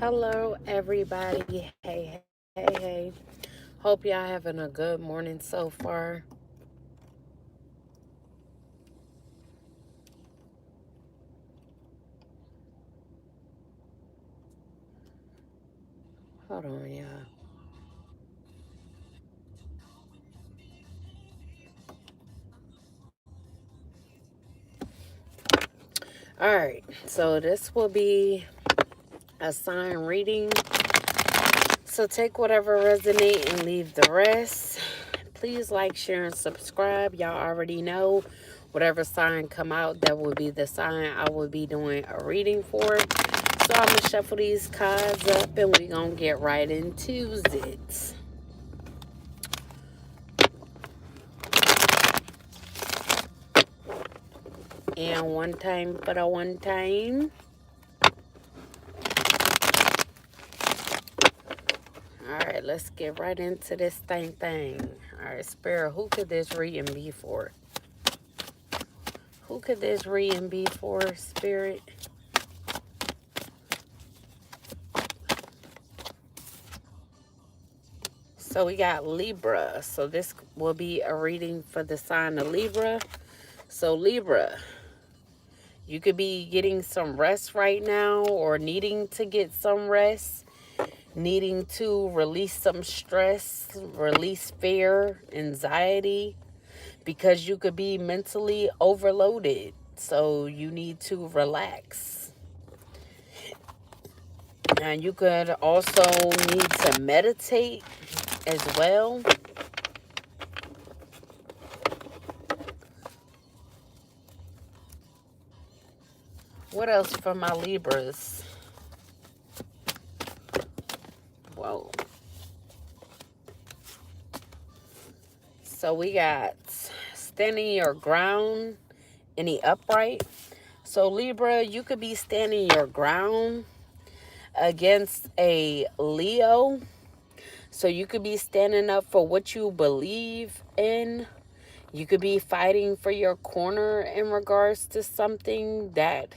Hello, everybody. Hey. Hope y'all having a good morning so far. Hold on, y'all. All right, so this will be a sign reading. So take whatever resonate and leave the rest. Please like, share, and subscribe. Y'all already know whatever sign come out, that will be the sign I will be doing a reading for. So I'm going to shuffle these cards up and we're going to get right into it. And one time for the one time. Alright, let's get right into this thing. Alright, Spirit, who could this reading be for? Who could this reading be for, Spirit? So we got Libra. So this will be a reading for the sign of Libra. So Libra, you could be getting some rest right now or needing to get some rest. Needing to release some stress, release fear, anxiety. Because you could be mentally overloaded. So you need to relax. And you could also need to meditate as well. What else for my Libras? Whoa. So we got standing your ground in the upright. So Libra, you could be standing your ground against a Leo. So you could be standing up for what you believe in. You could be fighting for your corner in regards to something that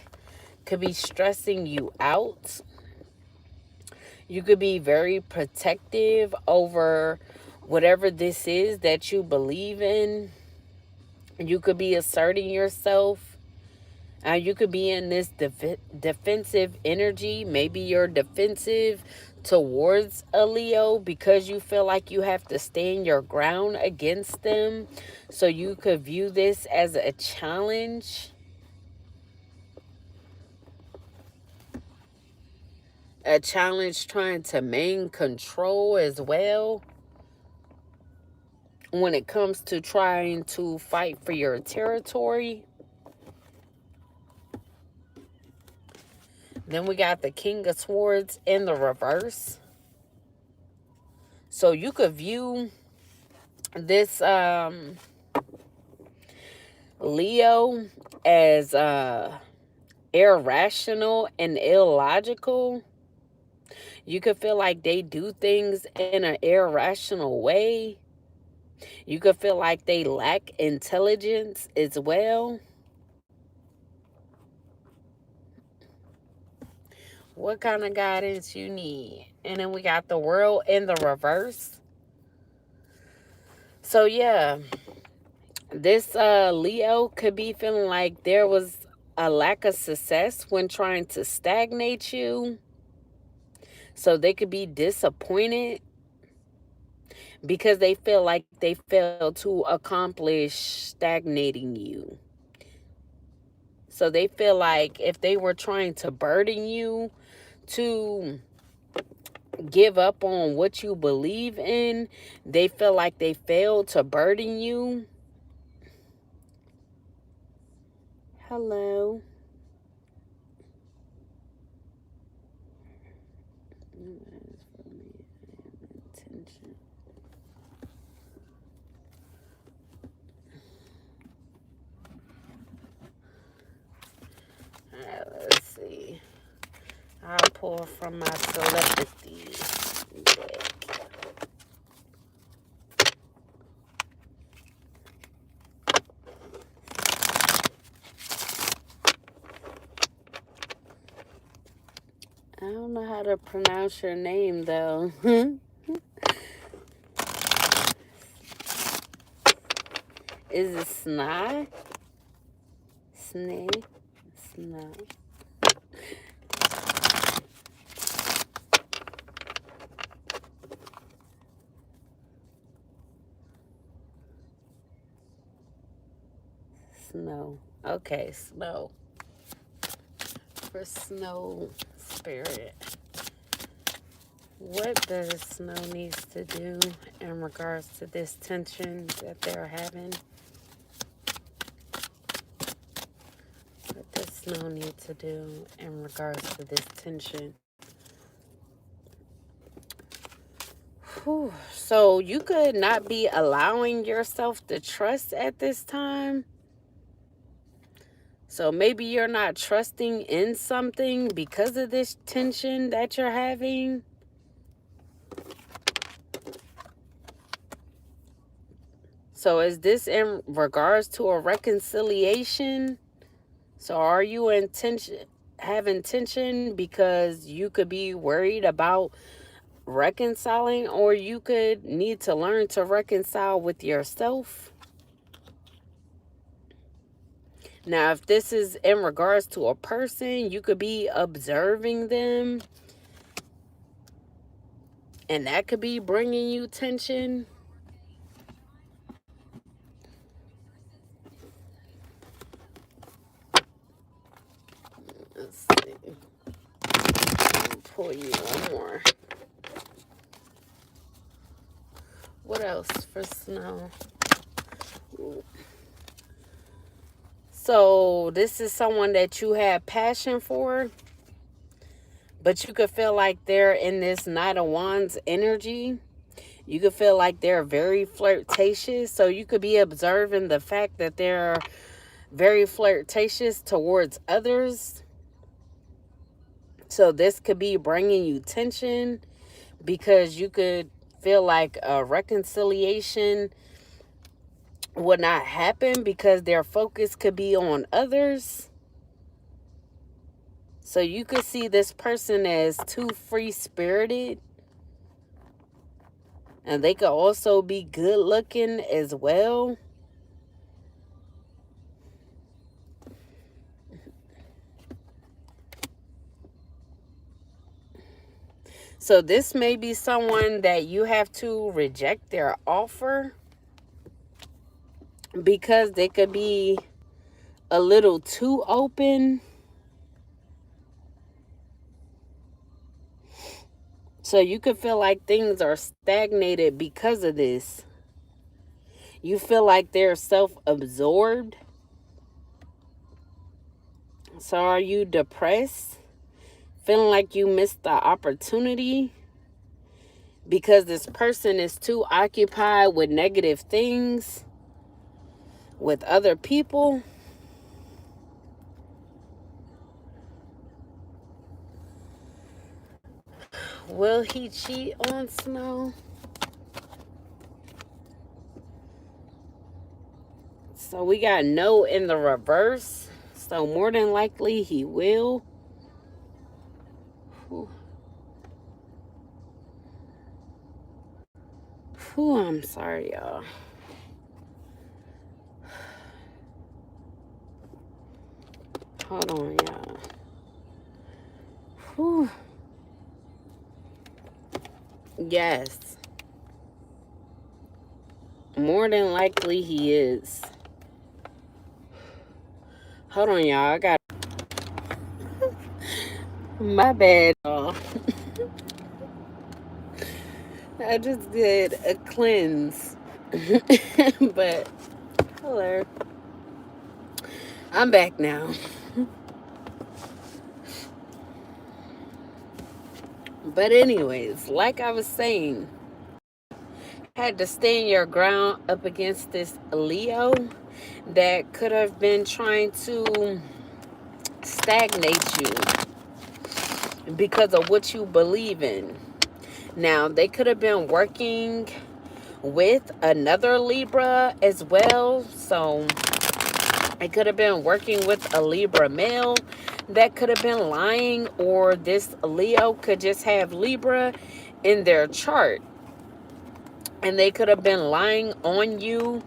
could be stressing you out. You could be very protective over whatever this is that you believe in. You could be asserting yourself. You could be in this defensive energy. Maybe you're defensive towards a Leo because you feel like you have to stand your ground against them. So you could view this as a challenge. A challenge trying to maintain control as well. When it comes to trying to fight for your territory. Then we got the King of Swords in the reverse. So you could view this Leo as irrational and illogical. You could feel like they do things in an irrational way. You could feel like they lack intelligence as well. What kind of guidance you need? And then we got the World in the reverse. So yeah, this Leo could be feeling like there was a lack of success when trying to stagnate you. So they could be disappointed because they feel like they failed to accomplish stagnating you. So they feel like if they were trying to burden you to give up on what you believe in, they feel like they failed to burden you. Hello. Alright, let's see. I'll pull from my telepathy deck. I don't know how to pronounce your name, though. Is it Sny? Snake? Sny? Snow. Okay, snow. For snow spirit. What does snow needs to do in regards to this tension that they're having? What does snow need to do in regards to this tension? Whew. So you could not be allowing yourself to trust at this time. So maybe you're not trusting in something because of this tension that you're having. So is this in regards to a reconciliation? So are you having tension because you could be worried about reconciling, or you could need to learn to reconcile with yourself? Now, if this is in regards to a person, you could be observing them, and that could be bringing you tension. Let's see. I'll pull you one more. What else for snow? Ooh. So this is someone that you have passion for, but you could feel like they're in this Knight of Wands energy. You could feel like they're very flirtatious. So you could be observing the fact that they're very flirtatious towards others. So this could be bringing you tension because you could feel like a reconciliation would not happen because their focus could be on others. So you could see this person as too free-spirited. And they could also be good-looking as well. So this may be someone that you have to reject their offer because they could be a little too open. So you could feel like things are stagnated because of this. You feel like they're self-absorbed. So are you depressed? Feeling like you missed the opportunity because this person is too occupied with negative things, with other people? Will he cheat on snow? So we got no in the reverse. So more than likely he will. Whew. Whew, I'm sorry, y'all. Hold on, y'all. Whew. Yes. More than likely he is. Hold on, y'all. I got... My bad, y'all. I just did a cleanse. But, hello. I'm back now. But anyways, like I was saying, had to stand your ground up against this Leo that could have been trying to stagnate you because of what you believe in. Now, they could have been working with another Libra as well. So It could have been working with a Libra male that could have been lying, or this Leo could just have Libra in their chart and they could have been lying on you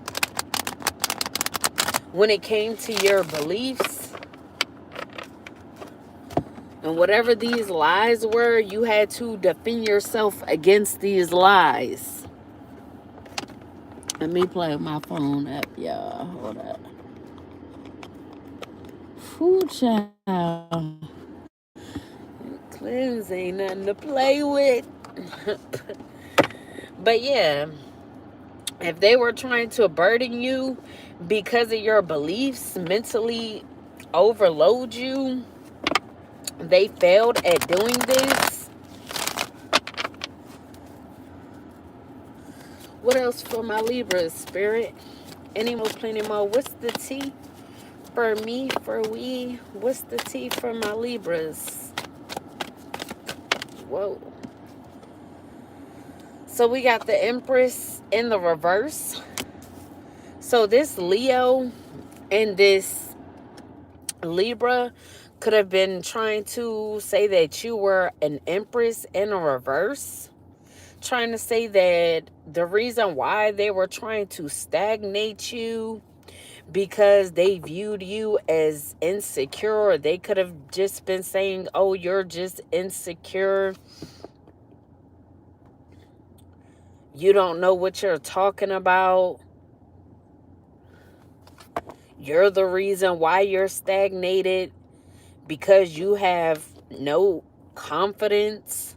when it came to your beliefs. And whatever these lies were, you had to defend yourself against these lies. Let me play my phone up, y'all. Hold up. Food child. Cleanse ain't nothing to play with. But yeah, if they were trying to burden you because of your beliefs, mentally overload you, they failed at doing this. What else for my Libra spirit? Any more, plenty more. What's the tea for me, for we? What's the tea for my Libras? Whoa. So we got the Empress in the reverse. So this Leo and this Libra could have been trying to say that you were an Empress in a reverse. Trying to say that the reason why they were trying to stagnate you because they viewed you as insecure, or they could have just been saying, oh, you're just insecure. You don't know what you're talking about. You're the reason why you're stagnated because you have no confidence,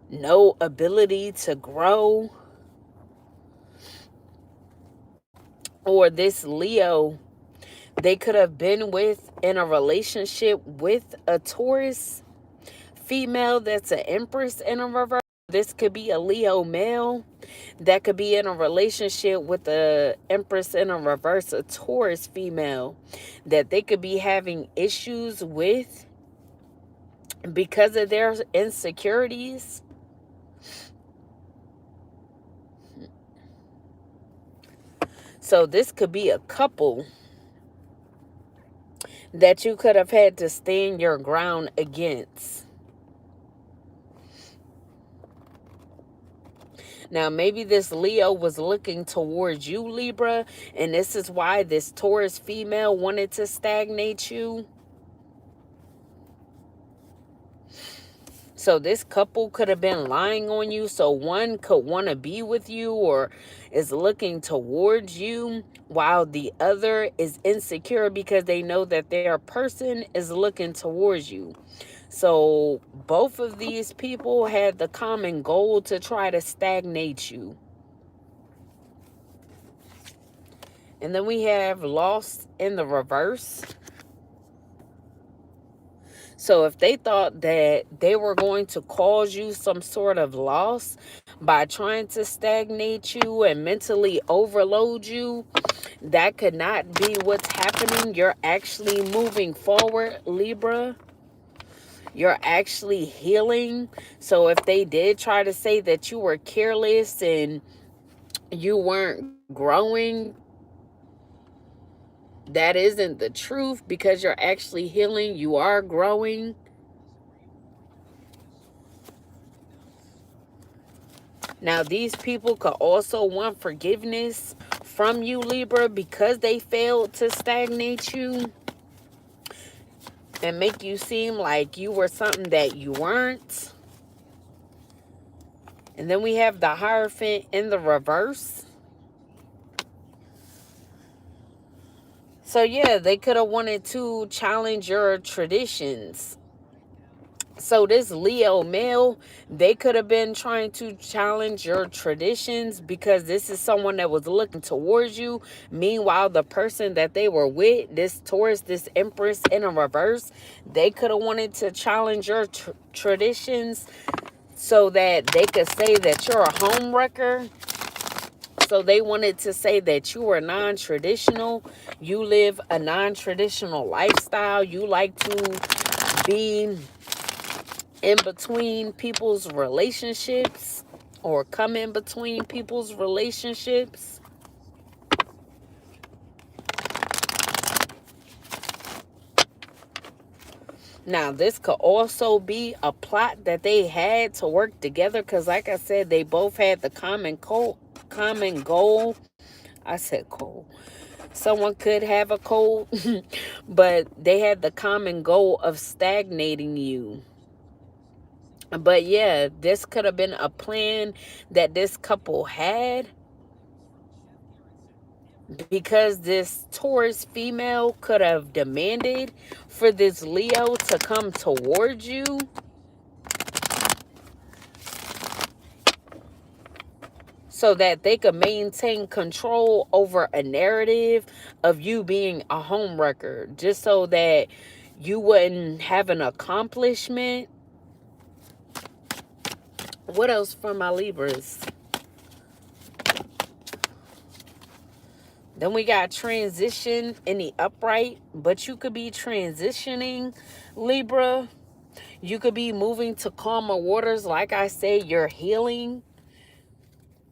no ability to grow. Or this Leo, they could have been in a relationship with a Taurus female that's an Empress in a reverse. This could be a Leo male that could be in a relationship with the Empress in a reverse, a Taurus female that they could be having issues with because of their insecurities. So this could be a couple that you could have had to stand your ground against. Now, maybe this Leo was looking towards you, Libra, and this is why this Taurus female wanted to stagnate you. So this couple could have been lying on you. So one could want to be with you or is looking towards you, while the other is insecure because they know that their person is looking towards you. So both of these people had the common goal to try to stagnate you. And then we have lost in the reverse. So if they thought that they were going to cause you some sort of loss by trying to stagnate you and mentally overload you, that could not be what's happening. You're actually moving forward, Libra. You're actually healing. So if they did try to say that you were careless and you weren't growing, that isn't the truth, because you're actually healing. You are growing. Now, these people could also want forgiveness from you, Libra, because they failed to stagnate you and make you seem like you were something that you weren't. And then we have the Hierophant in the reverse. So yeah, they could have wanted to challenge your traditions. So this Leo male, they could have been trying to challenge your traditions because this is someone that was looking towards you. Meanwhile, the person that they were with, this Taurus, this Empress in a reverse, they could have wanted to challenge your traditions so that they could say that you're a home wrecker. So they wanted to say that you are non-traditional. You live a non-traditional lifestyle. You like to be in between people's relationships or come in between people's relationships. Now, this could also be a plot that they had to work together because, like I said, they both had the common goal. I said cold. Someone could have a cold, but they had the common goal of stagnating you. But yeah, this could have been a plan that this couple had, because this Taurus female could have demanded for this Leo to come towards you so that they could maintain control over a narrative of you being a homewrecker, just so that you wouldn't have an accomplishment. What else for my Libras? Then we got transition in the upright, but you could be transitioning, Libra. You could be moving to calmer waters. Like I say, you're healing.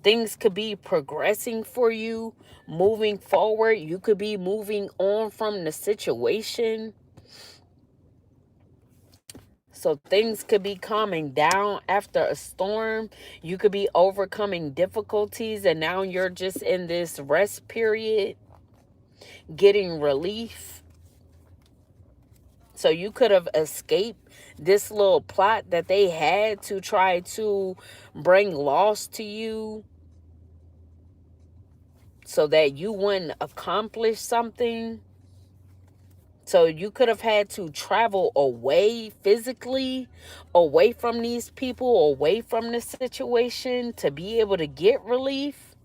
Things could be progressing for you, moving forward. You could be moving on from the situation. So things could be calming down after a storm. You could be overcoming difficulties, and now you're just in this rest period, getting relief. So you could have escaped this little plot that they had to try to bring loss to you so that you wouldn't accomplish something. So you could have had to travel away physically, away from these people, away from the situation to be able to get relief.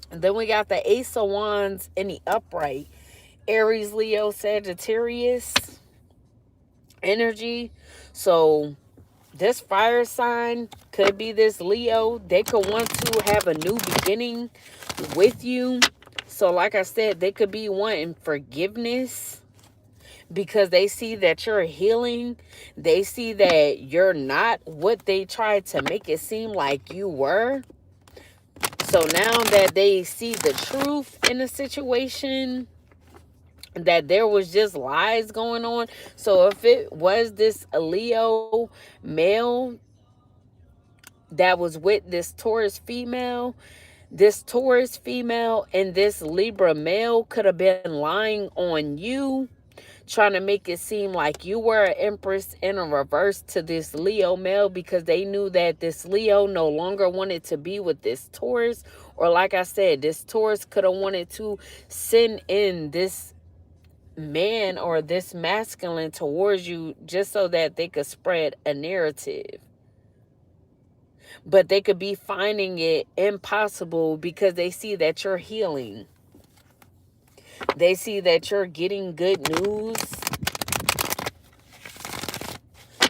And then we got the Ace of Wands in the upright. Aries, Leo, Sagittarius energy. So this fire sign could be this Leo. They could want to have a new beginning with you. So like I said, they could be wanting forgiveness because they see that you're healing. They see that you're not what they tried to make it seem like you were. So now that they see the truth in the situation, that there was just lies going on. So if it was this Leo male that was with this Taurus female and this Libra male could have been lying on you, trying to make it seem like you were an empress in a reverse to this Leo male, because they knew that this Leo no longer wanted to be with this Taurus. Or like I said, this Taurus could have wanted to send in this man or this masculine towards you just so that they could spread a narrative. But they could be finding it impossible because they see that you're healing. They see that you're getting good news.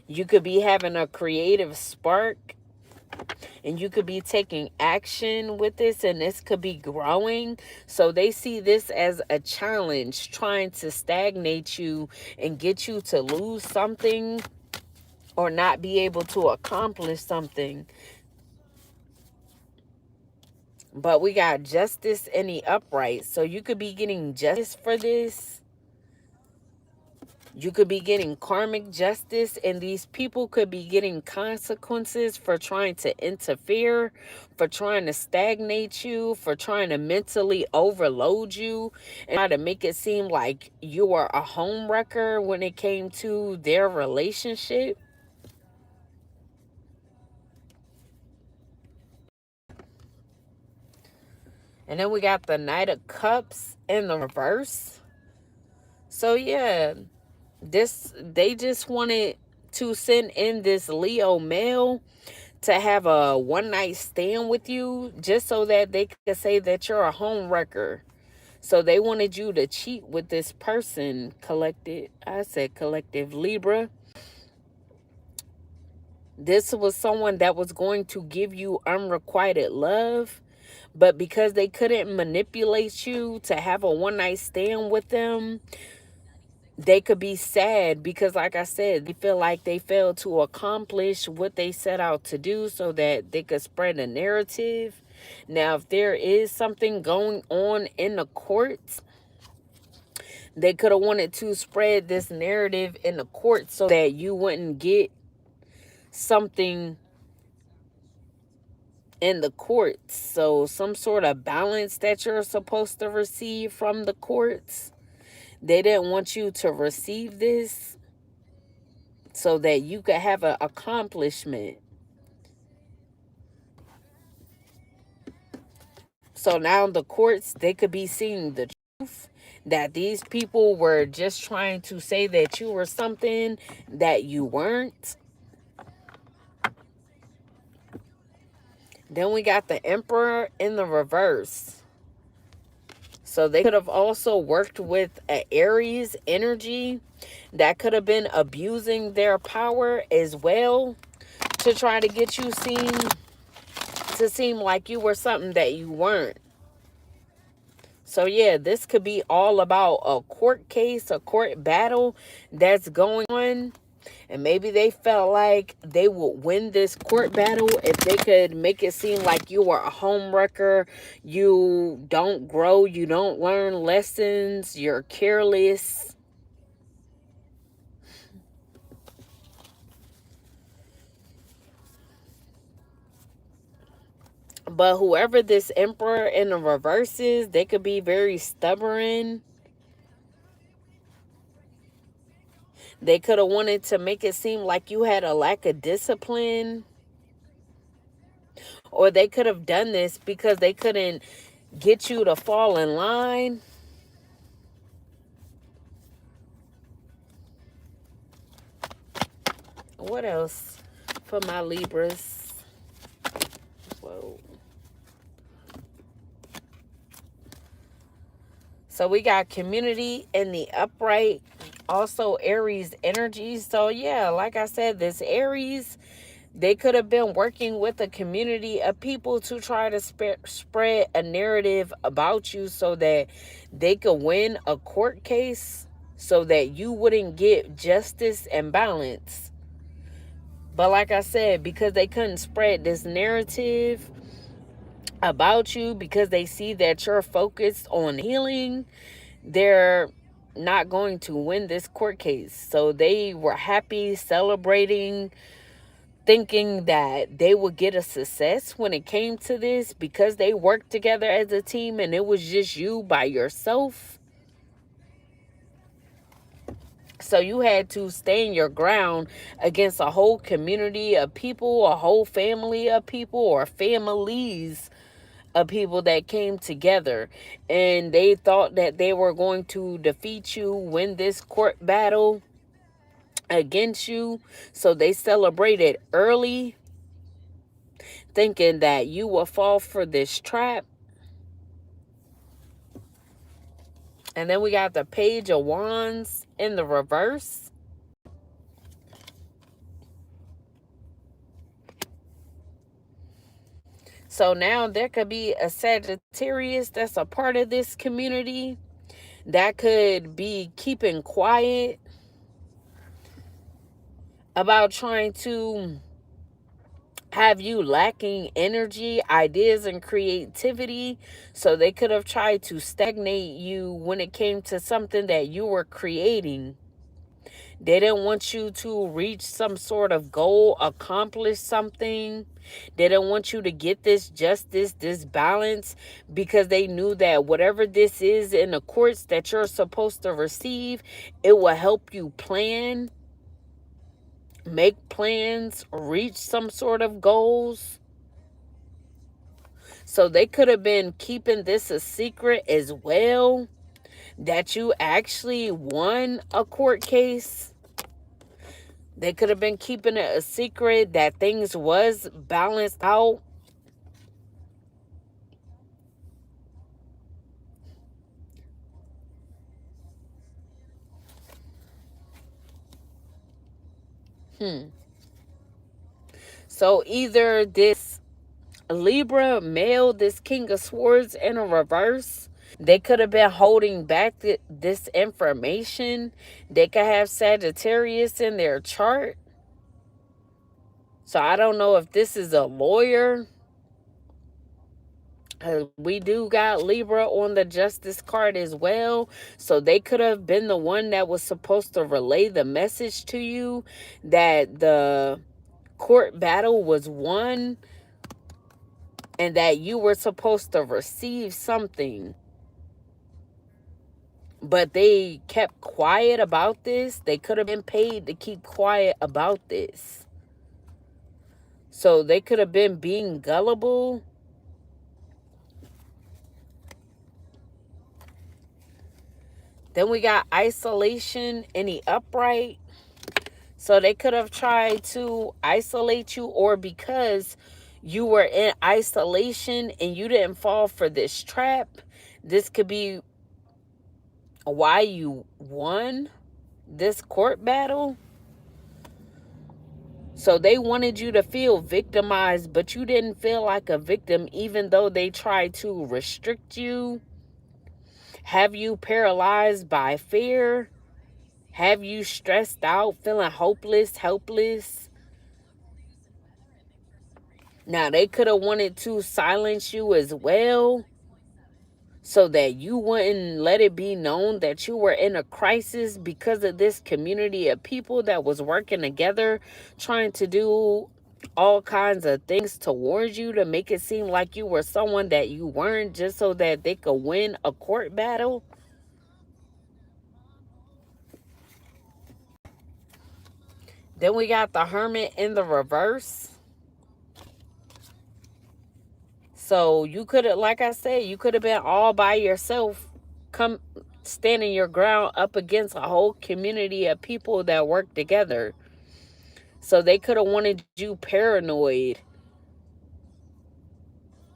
You could be having a creative spark, and you could be taking action with this, and this could be growing. So they see this as a challenge, trying to stagnate you and get you to lose something or not be able to accomplish something. But we got justice in the upright. So you could be getting justice for this. You could be getting karmic justice, and these people could be getting consequences for trying to interfere, for trying to stagnate you, for trying to mentally overload you and try to make it seem like you were a home wrecker when it came to their relationship. And then we got the Knight of Cups in the reverse. So yeah, they just wanted to send in this Leo male to have a one night stand with you just so that they could say that you're a home wrecker. So they wanted you to cheat with this person, collective Libra. This was someone that was going to give you unrequited love, but because they couldn't manipulate you to have a one night stand with them, they could be sad because, like I said, they feel like they failed to accomplish what they set out to do so that they could spread a narrative. Now, if there is something going on in the courts, They could have wanted to spread this narrative in the court so that you wouldn't get something in the courts. So some sort of balance that you're supposed to receive from the courts. They didn't want you to receive this so that you could have an accomplishment. So now the courts, they could be seeing the truth that these people were just trying to say that you were something that you weren't. Then we got the Emperor in the reverse. So they could have also worked with an Aries energy that could have been abusing their power as well to try to get you to seem like you were something that you weren't. So yeah, this could be all about a court case, a court battle that's going on. And maybe they felt like they would win this court battle if they could make it seem like you were a homewrecker, you don't grow, you don't learn lessons, you're careless. But whoever this Emperor in the reverse is, they could be very stubborn. They could have wanted to make it seem like you had a lack of discipline. Or they could have done this because they couldn't get you to fall in line. What else for my Libras? Whoa. So we got community in the upright. Also Aries energy. So yeah, like I said, this Aries, they could have been working with a community of people to try to spread a narrative about you so that they could win a court case so that you wouldn't get justice and balance. But like I said, because they couldn't spread this narrative about you, because they see that you're focused on healing, they're not going to win this court case. So they were happy, celebrating, thinking that they would get a success when it came to this because they worked together as a team and it was just you by yourself. So you had to stand your ground against a whole community of people, a whole family of people, or families of people that came together. And they thought that they were going to defeat you, win this court battle against you. So they celebrated early, thinking that you will fall for this trap. And then we got the Page of Wands in the reverse. So now there could be a Sagittarius that's a part of this community that could be keeping quiet about trying to have you lacking energy, ideas, and creativity. So they could have tried to stagnate you when it came to something that you were creating. They didn't want you to reach some sort of goal, accomplish something. They didn't want you to get this justice, this balance, because they knew that whatever this is in the courts that you're supposed to receive, it will help you plan, make plans, reach some sort of goals. So they could have been keeping this a secret as well, that you actually won a court case. They could have been keeping it a secret that things was balanced out. So either this Libra male, this King of Swords in a reverse, they could have been holding back this information. They could have Sagittarius in their chart. So I don't know if this is a lawyer We do got Libra on the Justice card as well. So they could have been the one that was supposed to relay the message to you that the court battle was won and that you were supposed to receive something. But they kept quiet about this. They could have been paid to keep quiet about this. So they could have been being gullible. Then we got isolation in the upright. So they could have tried to isolate you, or because you were in isolation and you didn't fall for this trap, this could be why you won this court battle. So they wanted you to feel victimized, but you didn't feel like a victim, even though they tried to restrict you, have you paralyzed by fear, have you stressed out, feeling hopeless, helpless. Now, they could have wanted to silence you as well, so that you wouldn't let it be known that you were in a crisis, because of this community of people that was working together, trying to do all kinds of things towards you to make it seem like you were someone that you weren't, just so that they could win a court battle. Then we got the Hermit in the reverse. So you could have, like I said, you could have been all by yourself, standing your ground up against a whole community of people that work together. So they could have wanted you paranoid,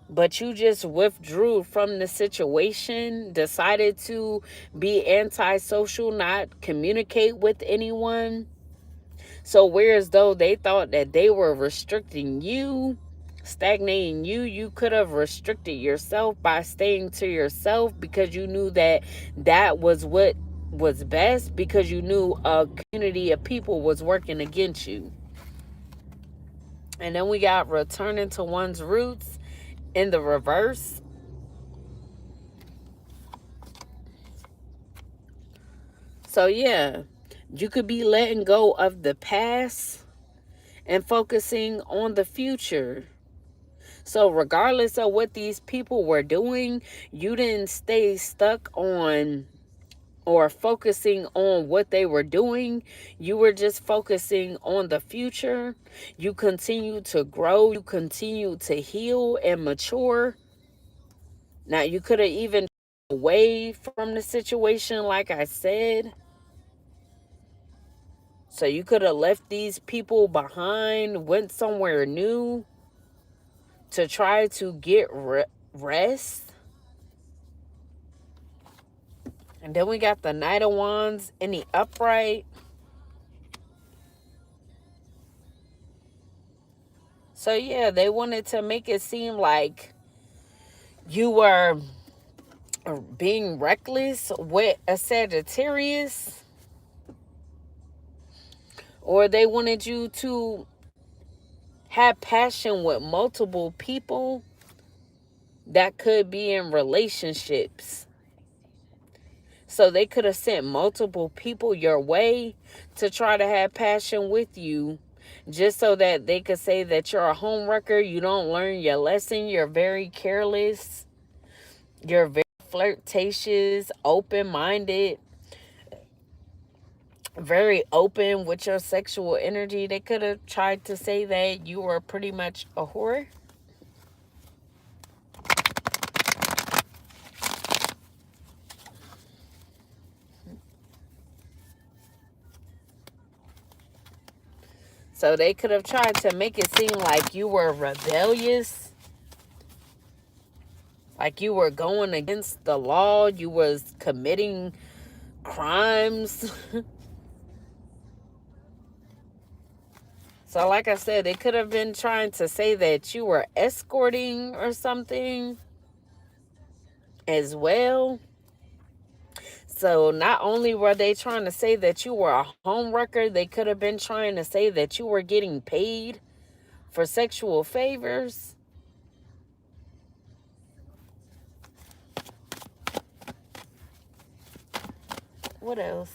but you just withdrew from the situation, decided to be antisocial, not communicate with anyone. So whereas though they thought that they were restricting you, stagnating you, you could have restricted yourself by staying to yourself, because you knew that that was what was best, because you knew a community of people was working against you. And then we got returning to one's roots in the reverse. So yeah, you could be letting go of the past and focusing on the future. So regardless of what these people were doing, you didn't stay stuck on or focusing on what they were doing. You were just focusing on the future. You continue to grow. You continue to heal and mature. Now, you could have even away from the situation, like I said. So you could have left these people behind, went somewhere new to try to get rest. And then we got the Knight of Wands in the upright. So yeah, they wanted to make it seem like you were being reckless with a Sagittarius, or they wanted you to have passion with multiple people that could be in relationships. So they could have sent multiple people your way to try to have passion with you, just so that they could say that you're a homewrecker, you don't learn your lesson, you're very careless, you're very flirtatious, open-minded, very open with your sexual energy. They could have tried to say that you were pretty much a whore. So they could have tried to make it seem like you were rebellious, like you were going against the law, you was committing crimes. So like I said, they could have been trying to say that you were escorting or something as well. So not only were they trying to say that you were a homewrecker, they could have been trying to say that you were getting paid for sexual favors. What else?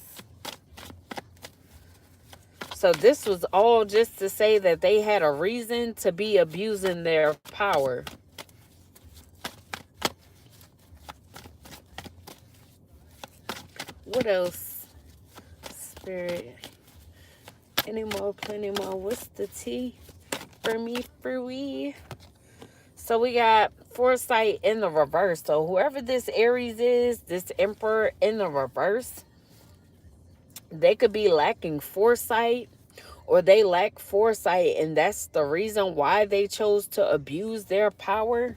So this was all just to say that they had a reason to be abusing their power. What else? Spirit. Any more, plenty more. What's the tea? For me, for we. So we got foresight in the reverse. So whoever this Aries is, this Emperor in the reverse, they could be lacking foresight, or they lack foresight, and that's the reason why they chose to abuse their power.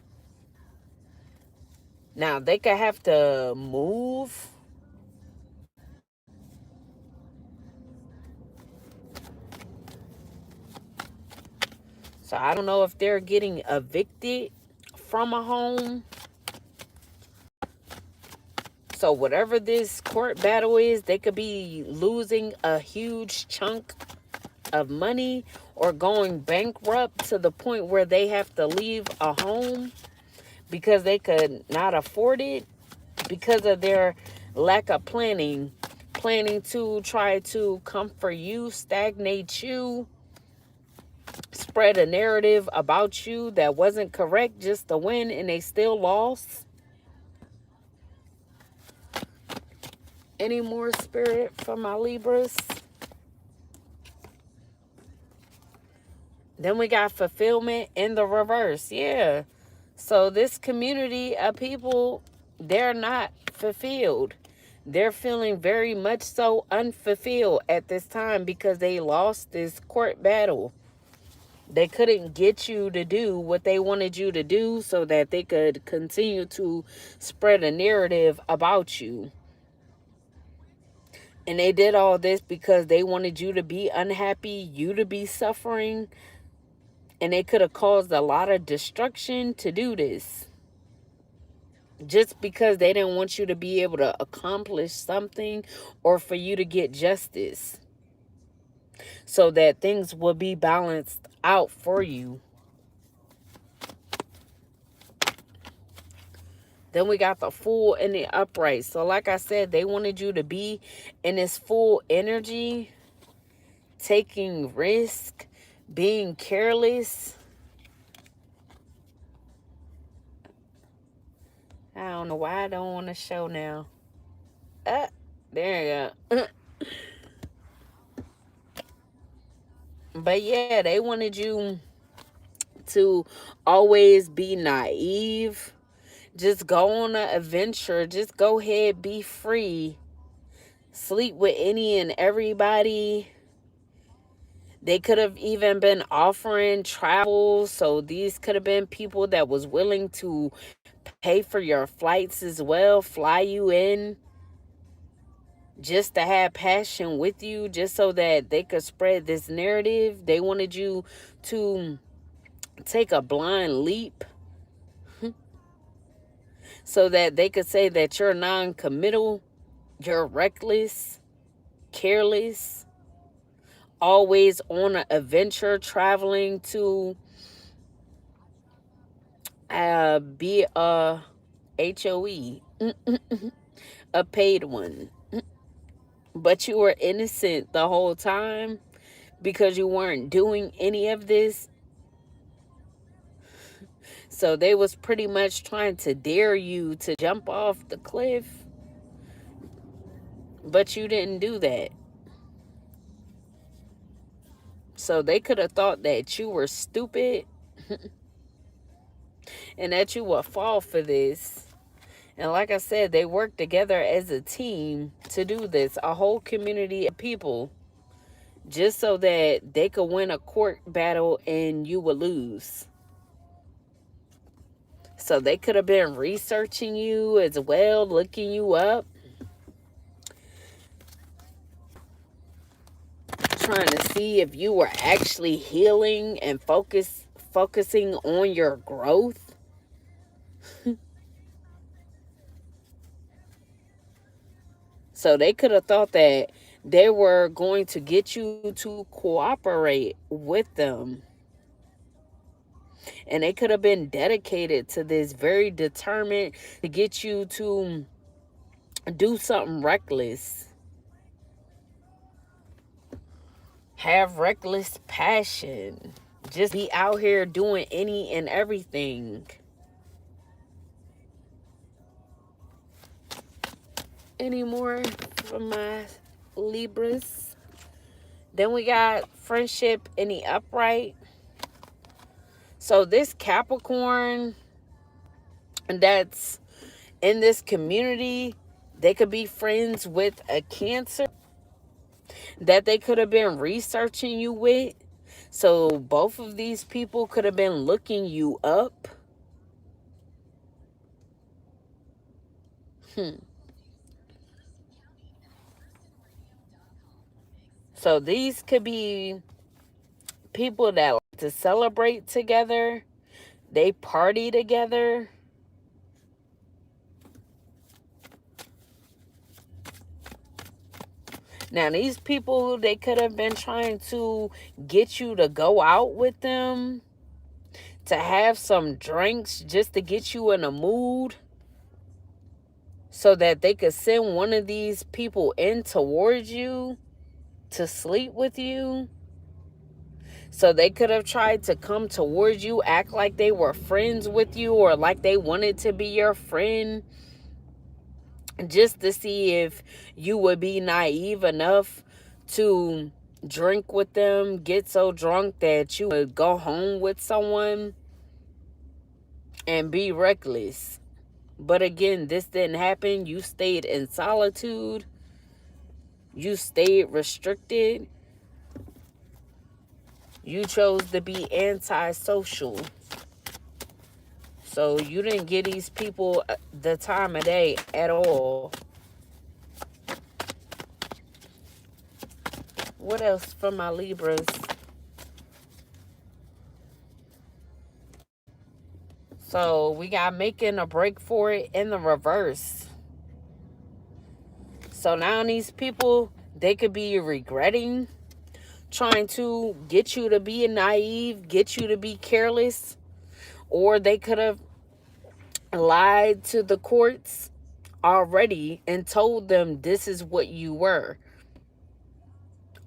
Now, they could have to move. So I don't know if they're getting evicted from a home. So whatever this court battle is, they could be losing a huge chunk of money or going bankrupt to the point where they have to leave a home because they could not afford it because of their lack of planning to try to comfort you, stagnate you, spread a narrative about you that wasn't correct just to win, and they still lost. Any more, Spirit, for my Libras? Then we got fulfillment in the reverse. Yeah. So this community of people, they're not fulfilled. They're feeling very much so unfulfilled at this time because they lost this court battle. They couldn't get you to do what they wanted you to do so that they could continue to spread a narrative about you. And they did all this because they wanted you to be unhappy, you to be suffering. And they could have caused a lot of destruction to do this. Just because they didn't want you to be able to accomplish something or for you to get justice. So that things will be balanced out for you. Then we got the Fool and the Upright. So like I said, they wanted you to be in this full energy, taking risk, being careless. I don't know why I don't want to show now. There you go. But yeah, they wanted you to always be naive. Just go on an adventure. Just go ahead, be free. Sleep with any and everybody. They could have even been offering travel. So these could have been people that was willing to pay for your flights as well, fly you in, just to have passion with you, just so that they could spread this narrative. They wanted you to take a blind leap so that they could say that you're non-committal, you're reckless, careless, always on an adventure, traveling to be a HOE, a paid one. But you were innocent the whole time because you weren't doing any of this. So they was pretty much trying to dare you to jump off the cliff. But you didn't do that. So they could have thought that you were stupid and that you would fall for this. And like I said, they worked together as a team to do this. A whole community of people. Just so that they could win a court battle and you would lose. So they could have been researching you as well, looking you up. Trying to see if you were actually healing and focusing on your growth. So they could have thought that they were going to get you to cooperate with them. And they could have been dedicated to this, very determined to get you to do something reckless. have reckless passion, just be out here doing any and everything. Any more from my Libras? Then we got friendship in the upright. So this Capricorn that's in this community, they could be friends with a Cancer that they could have been researching you with. So both of these people could have been looking you up. So these could be people that like to celebrate together. They party together. Now, these people, they could have been trying to get you to go out with them, to have some drinks just to get you in a mood so that they could send one of these people in towards you to sleep with you. So they could have tried to come towards you, act like they were friends with you or like they wanted to be your friend, just to see if you would be naive enough to drink with them, get so drunk that you would go home with someone and be reckless. But again, this didn't happen. You stayed in solitude. You stayed restricted. You chose to be antisocial. So you didn't give these people the time of day at all. What else from my Libras? So we got making a break for it in the reverse. So now these people, they could be regretting trying to get you to be naive, get you to be careless, or they could have lied to the courts already and told them this is what you were.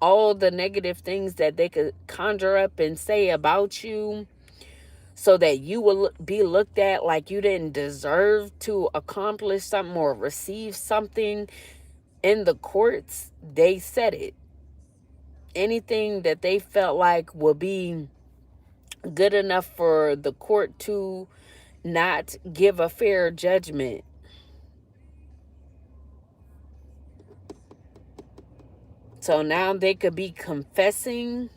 All the negative things that they could conjure up and say about you so that you will be looked at like you didn't deserve to accomplish something or receive something in the courts. They said it. Anything that they felt like would be good enough for the court to not give a fair judgment. So now they could be confessing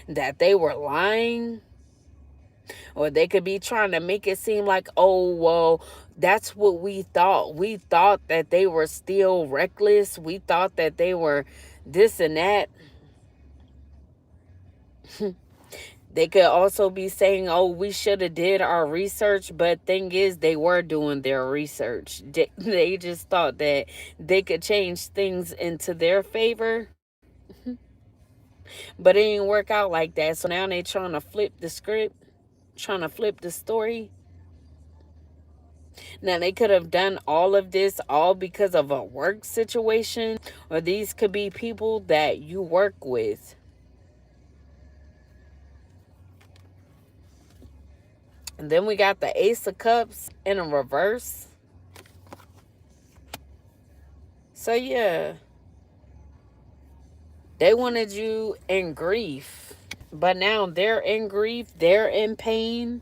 that they were lying, or they could be trying to make it seem like, oh, well, that's what we thought. We thought that they were still reckless. We thought that they were this and that. They could also be saying, oh, we should have did our research. But thing is, they were doing their research. They just thought that they could change things into their favor. But it didn't work out like that. So now they trying to flip the script, trying to flip the story. Now, they could have done all of this all because of a work situation, or these could be people that you work with. And then we got the Ace of Cups in a reverse. So, yeah, they wanted you in grief, but now they're in grief, they're in pain.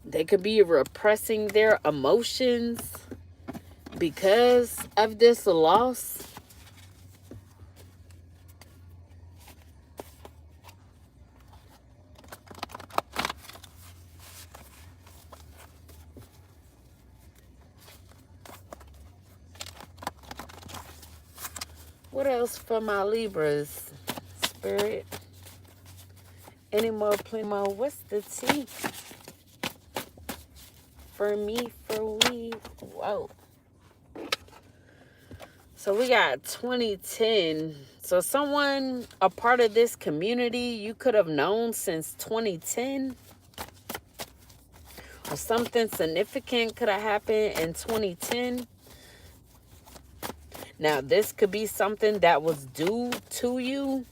They could be repressing their emotions because of this loss. What else for my Libras? Spirit. Any more, plenty more? What's the tea? For me, for we. Whoa. So we got 2010. So someone, a part of this community, you could have known since 2010. Or something significant could have happened in 2010. Now, this could be something that was due to you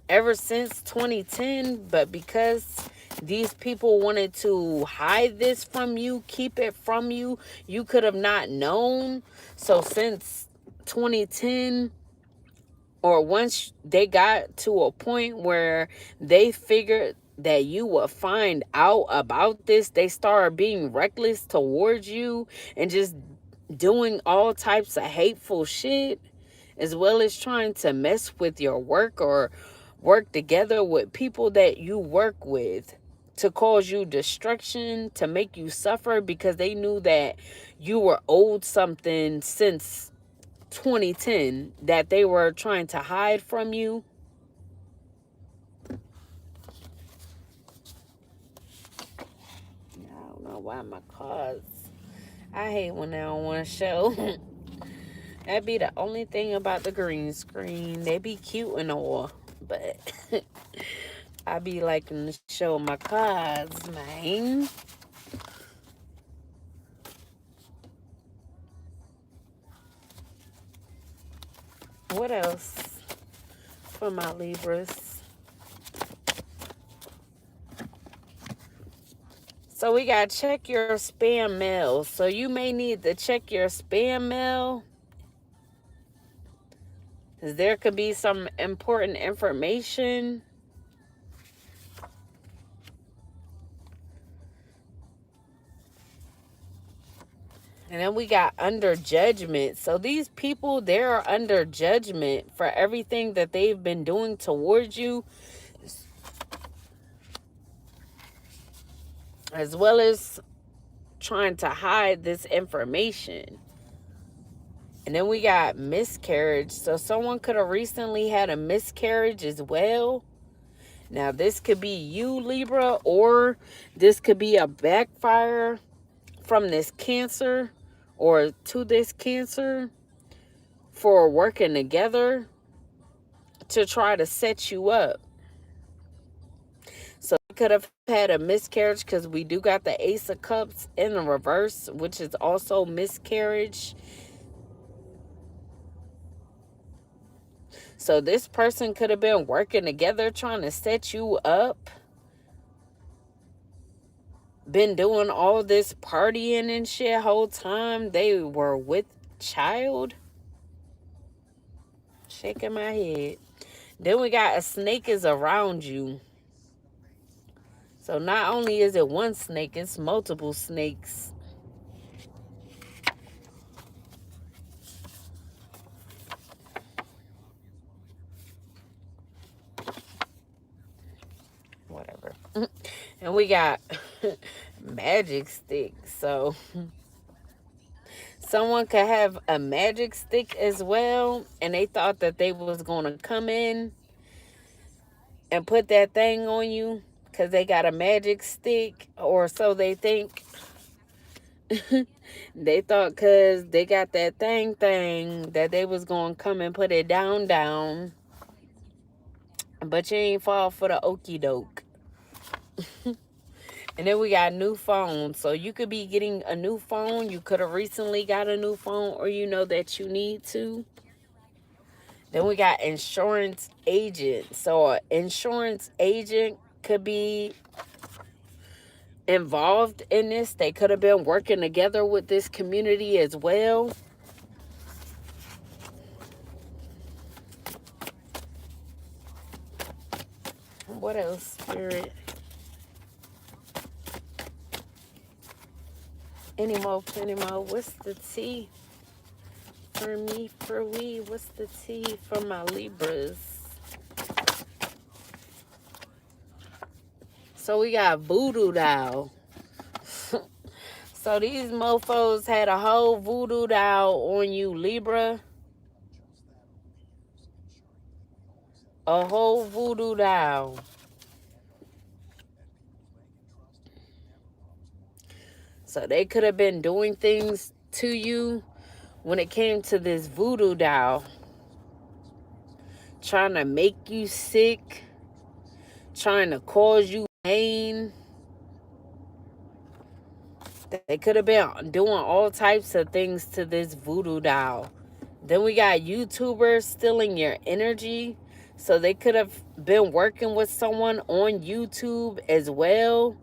ever since 2010, but because these people wanted to hide this from you, keep it from you, you could have not known. So since 2010, or once they got to a point where they figured that you would find out about this, they started being reckless towards you and just doing all types of hateful shit, as well as trying to mess with your work or work together with people that you work with to cause you destruction, to make you suffer, because they knew that you were owed something since 2010 that they were trying to hide from you. I don't know why my cards, I hate when they don't want to show. That'd be the only thing about the green screen. They be cute and all, but I be liking to show my cards, man. What else for my Libras? So we got to check your spam mail. So you may need to check your spam mail, because there could be some important information. And then we got under judgment. So these people, they're under judgment for everything that they've been doing towards you, as well as trying to hide this information. And then we got miscarriage. So someone could have recently had a miscarriage as well. Now, this could be you, Libra, or this could be a backfire from this Cancer or to this Cancer for working together to try to set you up. So we could have had a miscarriage, because we do got the Ace of Cups in the reverse, which is also miscarriage. So this person could have been working together trying to set you up. Been doing all this partying and shit whole time they were with child. Shaking my head. Then we got a snake is around you. So not only is it one snake, it's multiple snakes. Whatever. And we got magic stick. So someone could have a magic stick as well, and they thought that they was going to come in and put that thing on you because they got a magic stick, or so they think. They thought because they got that thing that they was going to come and put it down. But you ain't fall for the okie doke. And then we got new phones. So you could be getting a new phone. You could have recently got a new phone, or you know that you need to. Then we got insurance agent. So an insurance agent could be involved in this. They could have been working together with this community as well. What else, Spirit? Any more, plenty more. What's the tea for me, for we? What's the tea for my Libras? So we got voodoo doll. So these mofos had a whole voodoo doll on you, Libra. A whole voodoo doll. So they could have been doing things to you when it came to this voodoo doll. Trying to make you sick. Trying to cause you pain. They could have been doing all types of things to this voodoo doll Then we got YouTubers stealing your energy. So they could have been working with someone on YouTube as well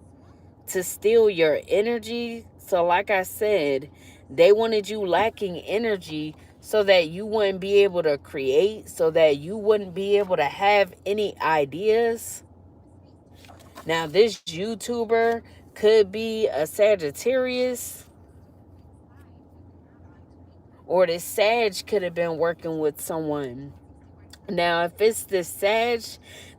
to steal your energy. So like I said, they wanted you lacking energy so that you wouldn't be able to create, so that you wouldn't be able to have any ideas. Now this YouTuber could be a Sagittarius, or this Sag could have been working with someone. Now, if it's this Sag,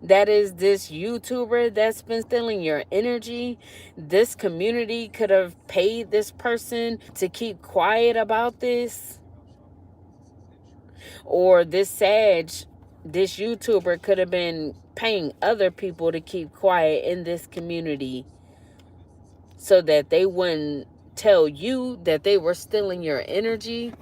that is this YouTuber that's been stealing your energy, this community could have paid this person to keep quiet about this. Or this Sag, this YouTuber could have been paying other people to keep quiet in this community so that they wouldn't tell you that they were stealing your energy.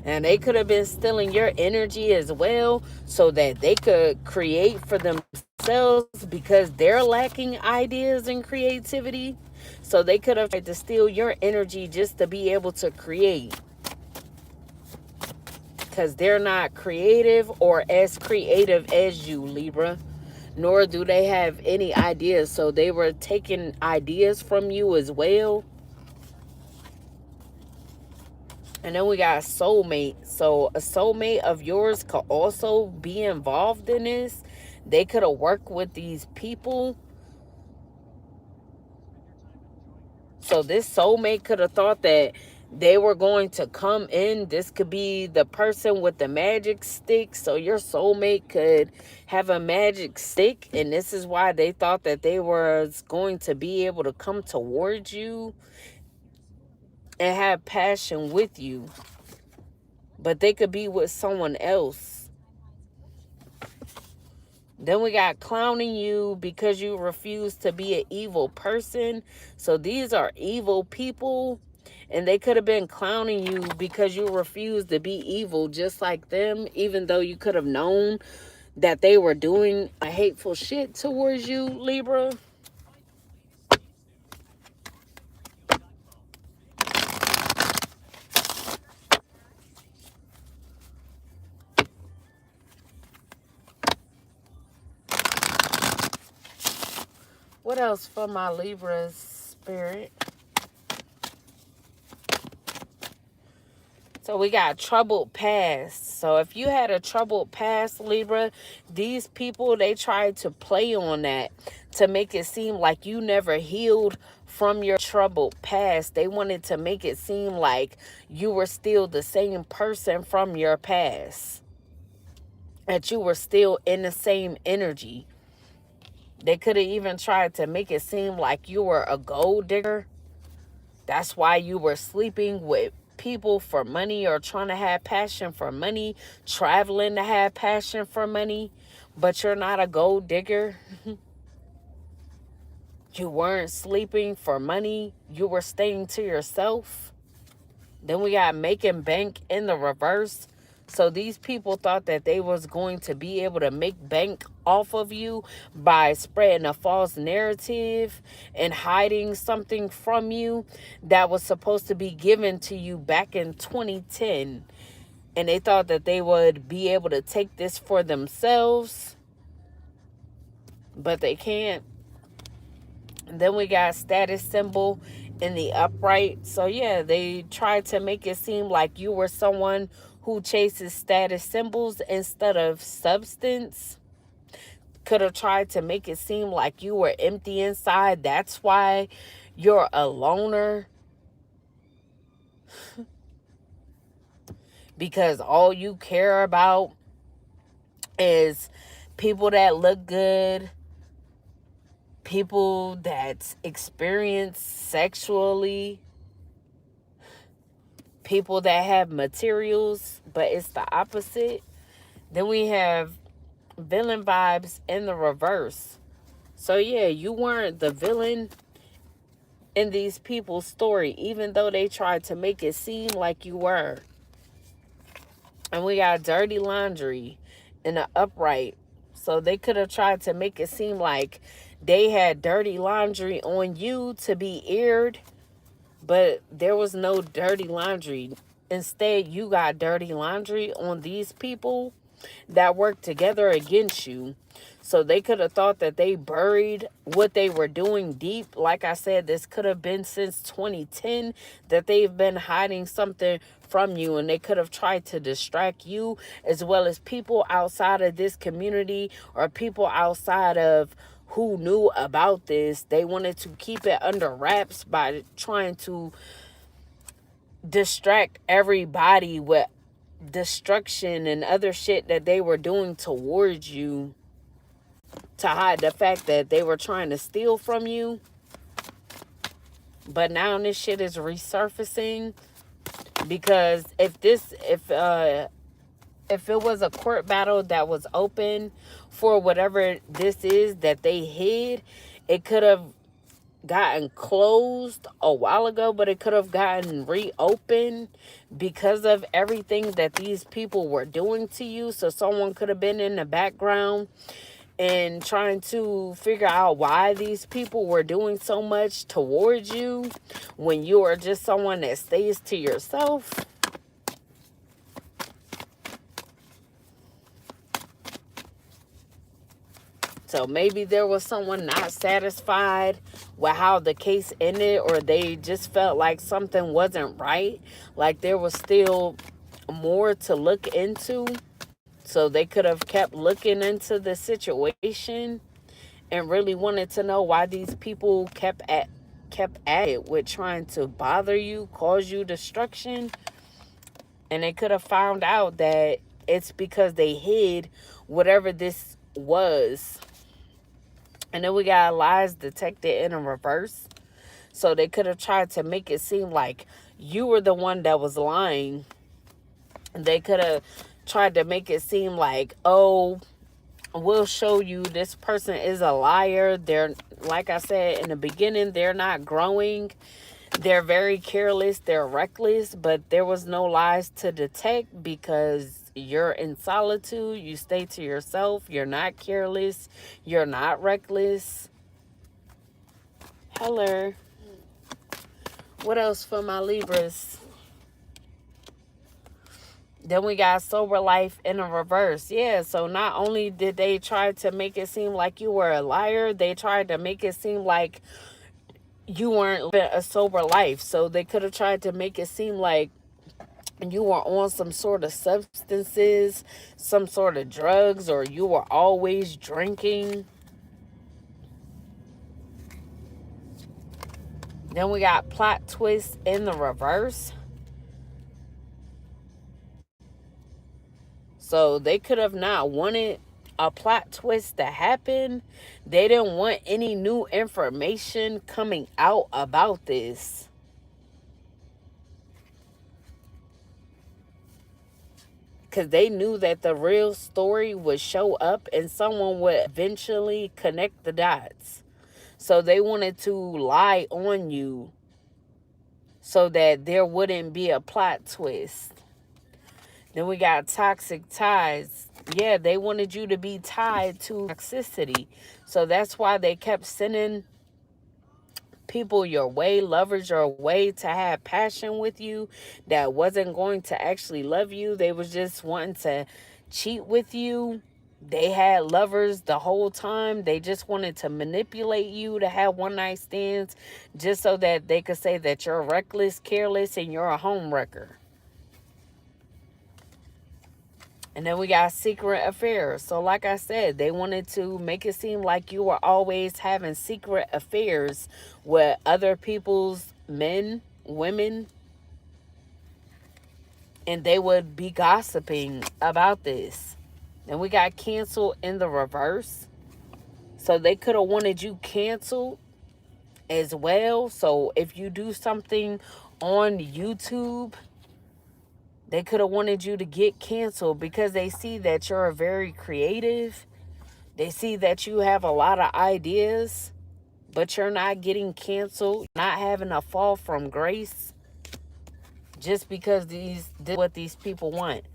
And they could have been stealing your energy as well so that they could create for themselves because they're lacking ideas and creativity. So they could have tried to steal your energy just to be able to create. Because they're not creative or as creative as you, Libra. Nor do they have any ideas. So they were taking ideas from you as well. And then we got a soulmate. So a soulmate of yours could also be involved in this. They could have worked with these people. So this soulmate could have thought that they were going to come in. This could be the person with the magic stick. So your soulmate could have a magic stick. And this is why they thought that they were going to be able to come towards you and have passion with you. But they could be with someone else. Then we got clowning you because you refuse to be an evil person. So these are evil people. And they could have been clowning you because you refuse to be evil just like them. Even though you could have known that they were doing a hateful shit towards you, Libra. What else for my Libra spirit? So we got troubled past. So if you had a troubled past, Libra, these people, they tried to play on that to make it seem like you never healed from your troubled past. They wanted to make it seem like you were still the same person from your past. That you were still in the same energy. They could have even tried to make it seem like you were a gold digger. That's why you were sleeping with people for money or trying to have passion for money, traveling to have passion for money, but you're not a gold digger. You weren't sleeping for money. You were staying to yourself. Then we got making bank in the reverse. So these people thought that they was going to be able to make bank off of you by spreading a false narrative and hiding something from you that was supposed to be given to you back in 2010. And they thought that they would be able to take this for themselves, but they can't. And then we got status symbol in the upright. So yeah, they tried to make it seem like you were someone who chases status symbols instead of substance. Could have tried to make it seem like you were empty inside. That's why you're a loner. Because all you care about is people that look good, people that's experienced sexually, people that have materials, but it's the opposite. Then we have villain vibes in the reverse. So yeah, you weren't the villain in these people's story, even though they tried to make it seem like you were. And we got dirty laundry in the upright. So they could have tried to make it seem like they had dirty laundry on you to be aired, but there was no dirty laundry. Instead, you got dirty laundry on these people that worked together against you. So they could have thought that they buried what they were doing deep. Like I said, this could have been since 2010 that they've been hiding something from you, and they could have tried to distract you as well as people outside of this community or people outside of who knew about this. They wanted to keep it under wraps by trying to distract everybody with destruction and other shit that they were doing towards you, to hide the fact that they were trying to steal from you. But now this shit is resurfacing, because if it was a court battle that was open for whatever this is that they hid, it could have gotten closed a while ago, but it could have gotten reopened because of everything that these people were doing to you. So someone could have been in the background and trying to figure out why these people were doing so much towards you when you are just someone that stays to yourself. So maybe there was someone not satisfied with how the case ended, or they just felt like something wasn't right, like there was still more to look into. So they could have kept looking into the situation and really wanted to know why these people kept at it with trying to bother you, cause you destruction. And they could have found out that it's because they hid whatever this was. And then we got lies detected in a reverse. So they could have tried to make it seem like you were the one that was lying. They could have tried to make it seem like, oh, we'll show you this person is a liar. They're, like I said in the beginning, they're not growing. They're very careless. They're reckless. But there was no lies to detect because you're in solitude. You stay to yourself. You're not careless. You're not reckless. Hello. What else for my Libras? Then we got sober life in a reverse. Yeah, so not only did they try to make it seem like you were a liar, they tried to make it seem like you weren't living a sober life. So they could have tried to make it seem like you were on some sort of substances, some sort of drugs, or you were always drinking. Then we got plot twist in the reverse. So they could have not wanted a plot twist to happen. They didn't want any new information coming out about this. Because they knew that the real story would show up and someone would eventually connect the dots. So they wanted to lie on you so that there wouldn't be a plot twist. Then we got toxic ties. Yeah, they wanted you to be tied to toxicity. So that's why they kept sending people your way, lovers your way, to have passion with you that wasn't going to actually love you. They was just wanting to cheat with you. They had lovers the whole time. They just wanted to manipulate you to have one night stands just so that they could say that you're reckless, careless, and you're a home wrecker. And then we got secret affairs. So like I said, they wanted to make it seem like you were always having secret affairs with other people's men, women. And they would be gossiping about this. Then we got canceled in the reverse. So they could have wanted you canceled as well. So if you do something on YouTube, they could have wanted you to get canceled because they see that you're very creative. They see that you have a lot of ideas, but you're not getting canceled, not having a fall from grace just because this is what these people want.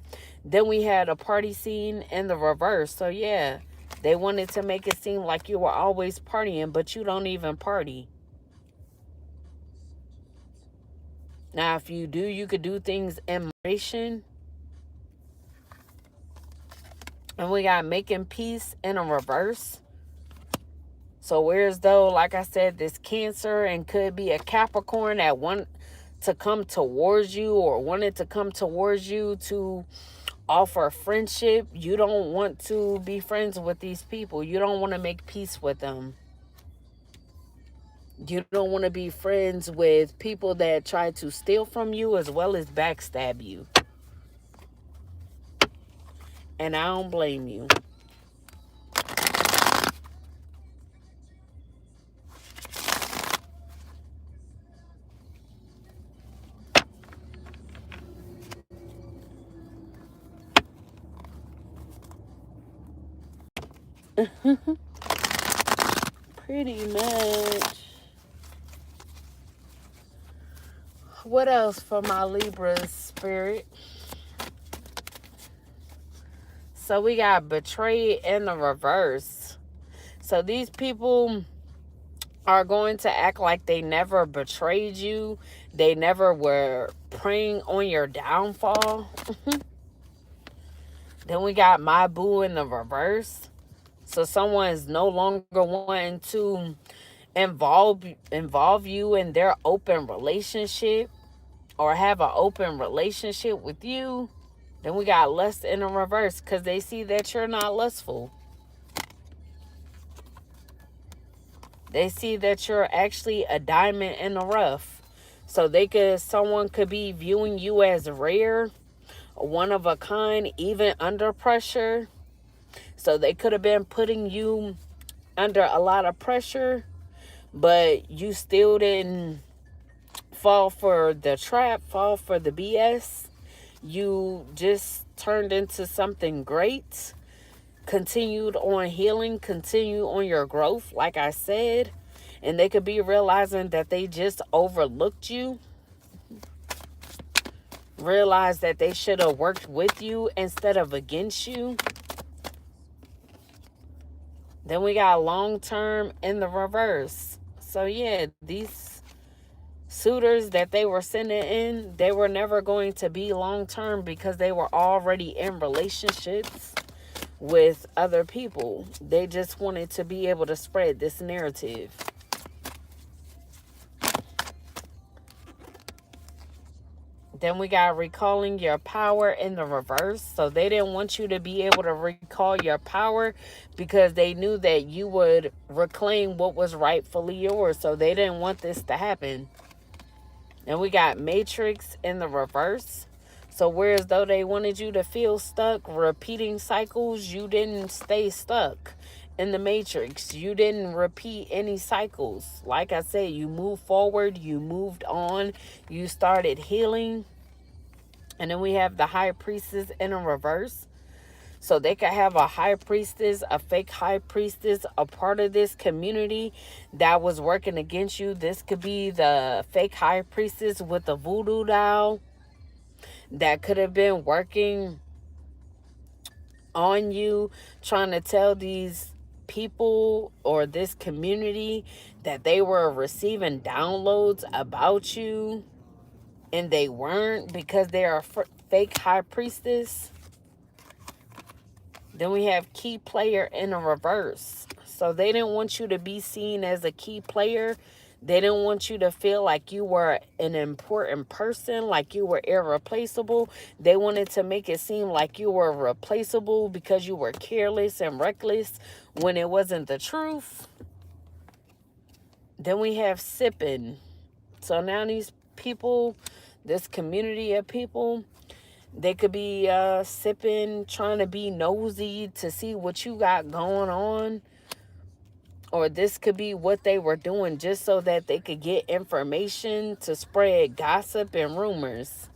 Then we had a party scene in the reverse. So yeah, They wanted to make it seem like you were always partying, but you don't even party. Now, if you do, you could do things in moderation. And we got making peace in a reverse. So whereas though, like I said, this Cancer and could be a Capricorn that want to come towards you or wanted to come towards you to offer friendship, you don't want to be friends with these people. You don't want to make peace with them. You don't want to be friends with people that try to steal from you as well as backstab you. And I don't blame you. Pretty much. What else for my Libra spirit? So we got betrayed in the reverse. So these people are going to act like they never betrayed you. They never were preying on your downfall. Then we got my boo in the reverse. So someone is no longer wanting to involve you in their open relationship or have an open relationship with you. Then we got lust in the reverse because they see that you're not lustful. They see that you're actually a diamond in the rough. So someone could be viewing you as rare, one of a kind, even under pressure. So they could have been putting you under a lot of pressure, but you still didn't fall for the trap, fall for the BS. You just turned into something great. Continued on healing, continue on your growth, like I said. And they could be realizing that they just overlooked you. Realize that they should have worked with you instead of against you. Then we got long term in the reverse. So yeah, these suitors that they were sending in, they were never going to be long term because they were already in relationships with other people. They just wanted to be able to spread this narrative. Then we got recalling your power in the reverse. So they didn't want you to be able to recall your power because they knew that you would reclaim what was rightfully yours. So they didn't want this to happen. And we got matrix in the reverse. So whereas though they wanted you to feel stuck, repeating cycles, you didn't stay stuck in the matrix. You didn't repeat any cycles. Like I said, you moved forward, you moved on, you started healing. And then we have the high priestess in a reverse. So they could have a high priestess, a fake high priestess, a part of this community that was working against you. This could be the fake high priestess with the voodoo doll that could have been working on you, trying to tell these people or this community that they were receiving downloads about you, and they weren't because they're a fake high priestess. Then we have key player in a reverse. So they didn't want you to be seen as a key player. They didn't want you to feel like you were an important person, like you were irreplaceable. They wanted to make it seem like you were replaceable because you were careless and reckless when it wasn't the truth. Then we have sipping. So now these people, this community of people, they could be sipping, trying to be nosy to see what you got going on. Or this could be what they were doing just so that they could get information to spread gossip and rumors.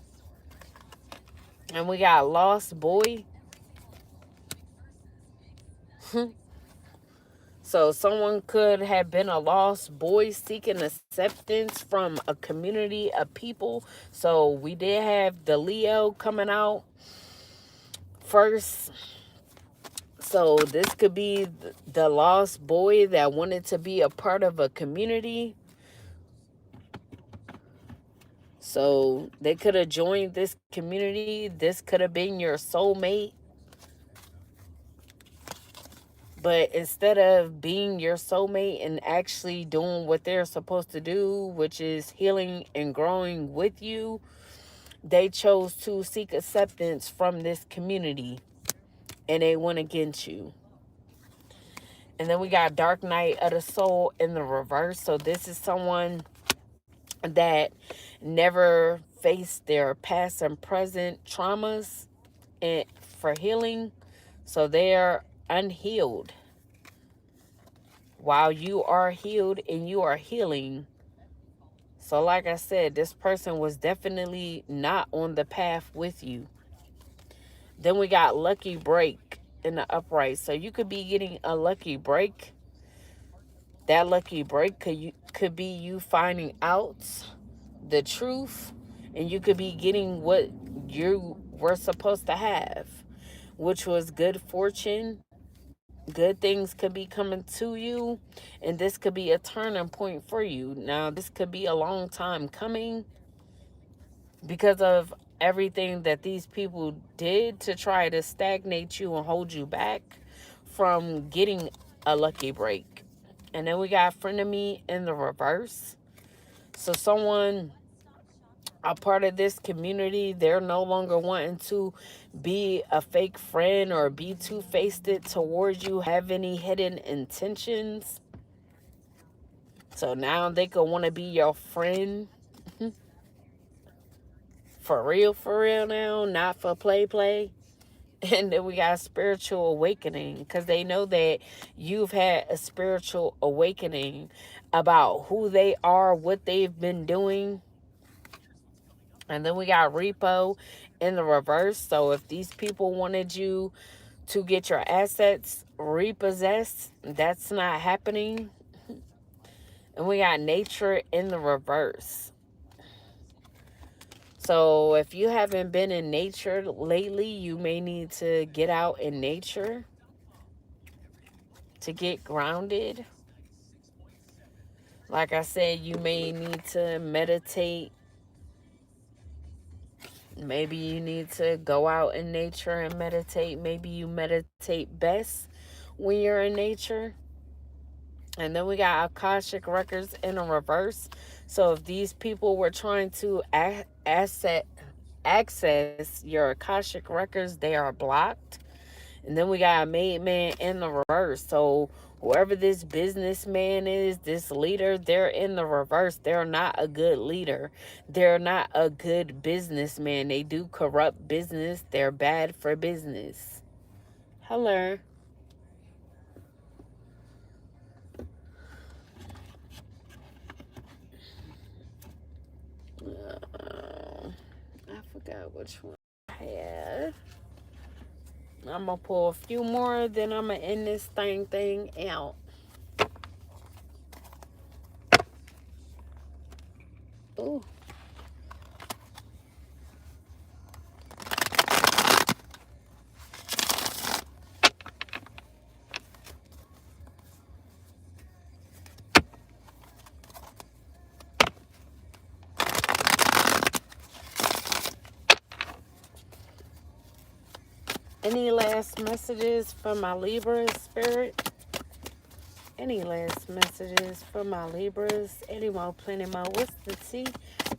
And we got lost boy. So someone could have been a lost boy seeking acceptance from a community of people. So we did have the Leo coming out first. So this could be the lost boy that wanted to be a part of a community. So they could have joined this community. This could have been your soulmate. But instead of being your soulmate and actually doing what they're supposed to do, which is healing and growing with you, they chose to seek acceptance from this community. And they went against you. And then we got Dark Night of the Soul in the reverse. So this is someone that never faced their past and present traumas and for healing. So they're unhealed. While you are healed and you are healing. So like I said, this person was definitely not on the path with you. Then we got Lucky Break in the upright. So you could be getting a lucky break. That lucky break could be you finding out the truth, and you could be getting what you were supposed to have, which was good fortune. Good things could be coming to you, and this could be a turning point for you. Now, this could be a long time coming because of everything that these people did to try to stagnate you and hold you back from getting a lucky break. And then we got frenemy in the reverse. So someone, a part of this community, they're no longer wanting to be a fake friend or be two-faced towards you, have any hidden intentions. So now they could want to be your friend. For real now, not for play. And then we got spiritual awakening, because they know that you've had a spiritual awakening about who they are, what they've been doing. And then we got repo in the reverse. So if these people wanted you to get your assets repossessed, that's not happening. And we got nature in the reverse. So if you haven't been in nature lately, you may need to get out in nature to get grounded. Like I said, you may need to meditate. Maybe you need to go out in nature and meditate. Maybe you meditate best when you're in nature. And then we got Akashic Records in a reverse. So if these people were trying to access your Akashic Records, they are blocked. And then we got a made man in the reverse. So whoever this businessman is, this leader, they're in the reverse. They're not a good leader. They're not a good businessman. They do corrupt business. They're bad for business. Hello. I forgot which one I had. I'm going to pull a few more, then I'm going to end this thing out. Ooh. Any last messages for my Libra spirit? Any last messages for my Libras? Any more, plenty more. What's the tea?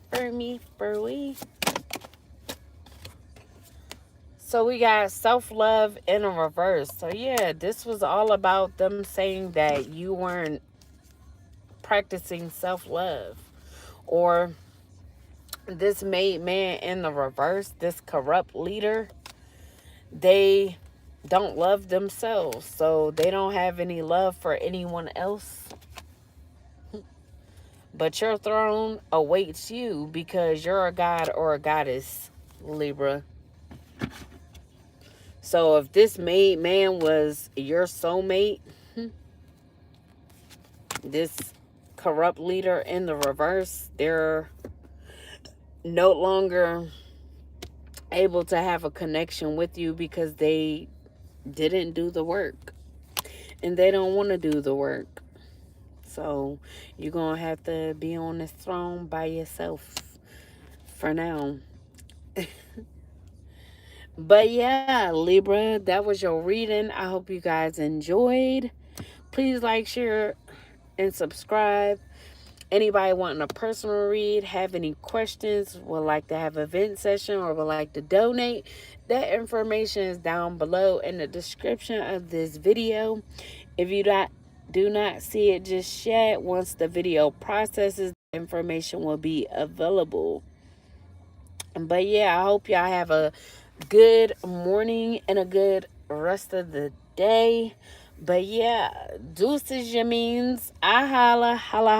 For me, for we. So we got self-love in a reverse. So yeah, this was all about them saying that you weren't practicing self-love. Or this made man in the reverse, this corrupt leader, they don't love themselves. So they don't have any love for anyone else. But your throne awaits you because you're a god or a goddess, Libra. So if this made man was your soulmate, this corrupt leader in the reverse, they're no longer able to have a connection with you because they didn't do the work. And they don't want to do the work. So you're going to have to be on this throne by yourself for now. But yeah, Libra, that was your reading. I hope you guys enjoyed. Please like, share, and subscribe. Anybody wanting a personal read, have any questions, would like to have a vent session, or would like to donate, that information is down below in the description of this video. If you do not see it just yet, once the video processes, the information will be available. But yeah, I hope y'all have a good morning and a good rest of the day. But yeah, deuces, you means. I holla, holla.